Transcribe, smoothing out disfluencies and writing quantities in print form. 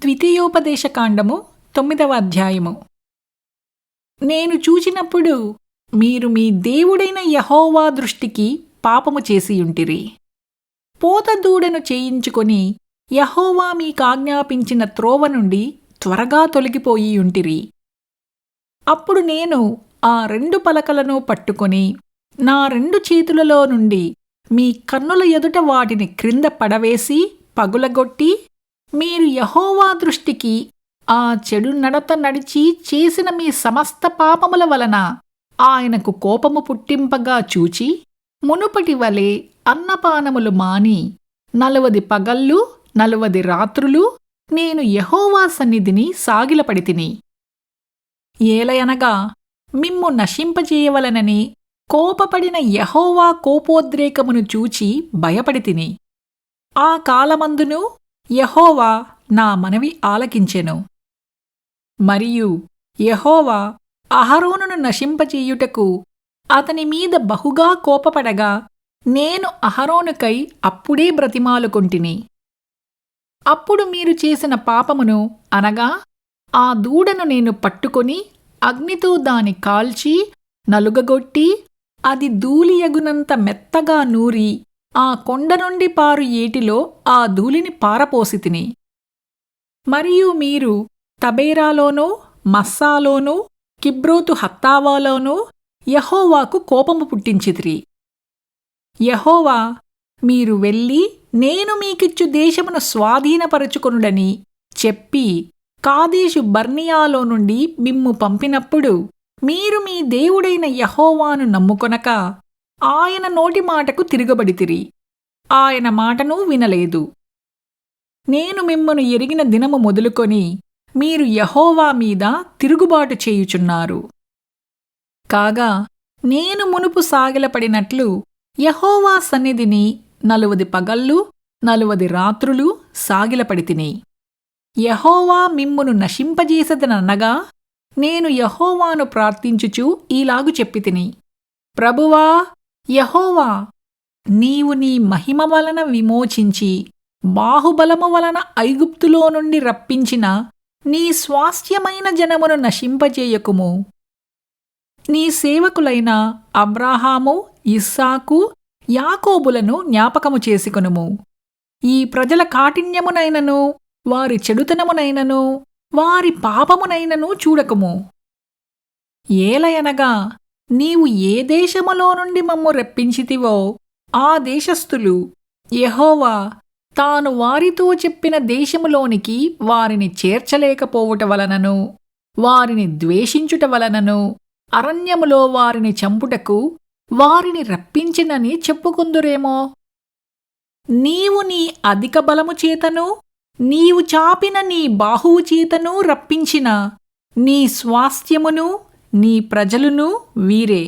ద్వితీయోపదేశకాండము 9వ అధ్యాయము. నేను చూచినప్పుడు మీరు మీ దేవుడైన యెహోవా దృష్టికి పాపము చేసియుంటిరి. పోతదూడను చేయించుకొని యెహోవా మీకాజ్ఞాపించిన త్రోవ నుండి త్వరగా తొలగిపోయియుంటిరి. అప్పుడు నేను ఆ 2 పలకలను పట్టుకొని నా 2 చేతులలో నుండి మీ కన్నుల ఎదుట వాటిని క్రింద పడవేసి పగులగొట్టి, మీరు యెహోవా దృష్టికి ఆ చెడు నడత నడిచి చేసిన మీ సమస్త పాపముల వలన ఆయనకు కోపము పుట్టింపగా చూచి, మునుపటి వలె అన్నపానములు మాని 40 పగళ్ళు 40 రాత్రులు నేను యెహోవా సన్నిధిని సాగిలపడితిని. ఏలయనగా మిమ్ము నశింపజేయవలనని కోపపడిన యెహోవా కోపోద్రేకమును చూచి భయపడితిని. ఆ కాలమందును యెహోవా నా మనవి ఆలకించెను. మరియు యెహోవా అహరోనును నశింపచేయుటకు అతని మీద బహుగా కోపపడగా, నేను అహరోనుకై అప్పుడే బ్రతిమాలుకొంటిని. అప్పుడు మీరు చేసిన పాపమును అనగా ఆ దూడను నేను పట్టుకొని అగ్నితో దాని కాల్చి నలుగగొట్టి, అది ధూళియగునంత మెత్తగా నూరి ఆ కొండ నుండి పారు ఏటిలో ఆ ధూళిని పారపోసితిని. మరియు మీరు తబేరాలోనూ మస్సాలోనూ కిబ్రోతు హత్తావాలోనూ యెహోవాకు కోపము పుట్టించితిరి. యెహోవా, మీరు వెళ్ళి నేను మీకిచ్చు దేశమును స్వాధీనపరచుకొనుడని చెప్పి కాదేషు బర్నియాలో నుండి మిమ్ము పంపినప్పుడు మీరు మీ దేవుడైన యెహోవాను నమ్ముకొనక ఆయన నోటి మాటకు తిరగబడితిరి. ఆయన మాటను వినలేదు. నేను మిమ్మును ఎరిగిన దినము మొదలుకొని మీరు యెహోవా మీద తిరుగుబాటు చేయుచున్నారు. కాగా నేను మునుపు సాగిలపడినట్లు యెహోవా సన్నిధిని 40 పగళ్ళు 40 రాత్రులు సాగిలపడితిని. యెహోవా మిమ్మును నశింపజేసెదననగా నేను యెహోవాను ప్రార్థించుచు ఈలాగు చెప్పితిని. ప్రభువా యెహోవా, నీవు నీ మహిమ వలన విమోచించి బాహుబలము వలన ఐగుప్తులో నుండి రప్పించిన నీ స్వాస్థ్యమైన జనమును నశింపజేయకుము. నీ సేవకులైన అబ్రాహాము ఇస్సాకు యాకోబులను జ్ఞాపకము చేసుకొనుము. ఈ ప్రజల కాఠిన్యమునైనను వారి చెడుతనమునైనను వారి పాపమునైనను చూడకుము. ఏలయనగా నీవు ఏ దేశములో నుండి మమ్ము రప్పించితివో ఆ దేశస్థులు యెహోవా తాను వారితో చెప్పిన దేశములోనికి వారిని చేర్చలేకపోవుట వలనను వారిని ద్వేషించుట వలనను అరణ్యములో వారిని చంపుటకు వారిని రప్పించినని చెప్పుకుందురేమో. నీవు నీ అధిక బలము చేతను నీవు చాపిన నీ బాహువు చేతను రప్పించిన నీ స్వాస్థ్యమును నీ ప్రజలును వీరే.